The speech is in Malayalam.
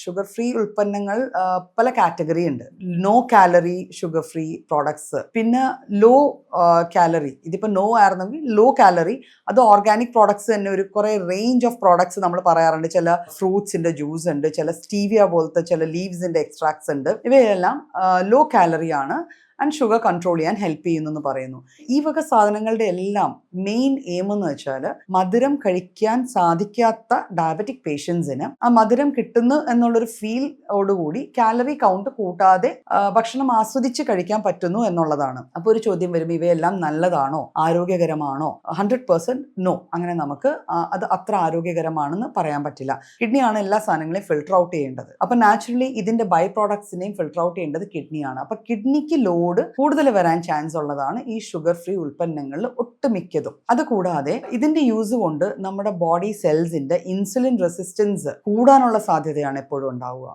ഷുഗർ ഫ്രീ ഉൽപ്പന്നങ്ങൾ പല കാറ്റഗറി ഉണ്ട്. No calorie sugar free products, പിന്നെ ലോ കാലറി, ഇതിപ്പോൾ നോ ആയിരുന്നെങ്കിൽ ലോ കാലറി, അത് ഓർഗാനിക് പ്രോഡക്ട്സ് തന്നെ ഒരു കുറേ റേഞ്ച് ഓഫ് പ്രോഡക്ട്സ് നമ്മൾ പറയാറുണ്ട്. ചില ഫ്രൂട്ട്സിന്റെ ജ്യൂസ് ഉണ്ട്, ചില സ്റ്റീവിയ പോലത്തെ ചില ലീവ്സിന്റെ എക്സ്ട്രാക്ട്സ് ഉണ്ട്. ഇവയെല്ലാം ലോ കാലറി ആണ് ആൻഡ് ഷുഗർ കൺട്രോൾ ചെയ്യാൻ ഹെൽപ്പ് ചെയ്യുന്നു എന്ന് പറയുന്നു. ഈ വക സാധനങ്ങളുടെ എല്ലാം മെയിൻ എയിം എന്ന് വെച്ചാൽ മധുരം കഴിക്കാൻ സാധിക്കാത്ത ഡയബറ്റിക് പേഷ്യൻസിന് ആ മധുരം കിട്ടുന്നു എന്നുള്ളൊരു ഫീൽ ഓടുകൂടി കാലറി കൗണ്ട് കൂട്ടാതെ ഭക്ഷണം ആസ്വദിച്ച് കഴിക്കാൻ പറ്റുന്നു എന്നുള്ളതാണ്. അപ്പോൾ ഒരു ചോദ്യം വരും, ഇവയെല്ലാം നല്ലതാണോ, ആരോഗ്യകരമാണോ? 100% നോ. അങ്ങനെ നമുക്ക് അത് അത്ര ആരോഗ്യകരമാണെന്ന് പറയാൻ പറ്റില്ല. കിഡ്നിയാണ് എല്ലാ സാധനങ്ങളെയും ഫിൽട്ടർ ഔട്ട് ചെയ്യേണ്ടത്. അപ്പൊ നാച്ചുറലി ഇതിന്റെ ബൈ പ്രോഡക്ട്സിനെയും ഫിൽട്ടർ ഔട്ട് ചെയ്യേണ്ടത് കിഡ്നിയാണ്. അപ്പൊ കിഡ്നിക്ക് ലോഡ് കൂടുതൽ വരാൻ ചാൻസ് ഉള്ളതാണ് ഈ ഷുഗർ ഫ്രീ ഉൽപ്പന്നങ്ങളിൽ ഒട്ടുമിക്കതും. അതുകൂടാതെ ഇതിന്റെ യൂസ് കൊണ്ട് നമ്മുടെ ബോഡി സെൽസിന്റെ ഇൻസുലിൻ റെസിസ്റ്റൻസ് കൂടാനുള്ള സാധ്യതയാണ് എപ്പോഴും ഉണ്ടാവുക.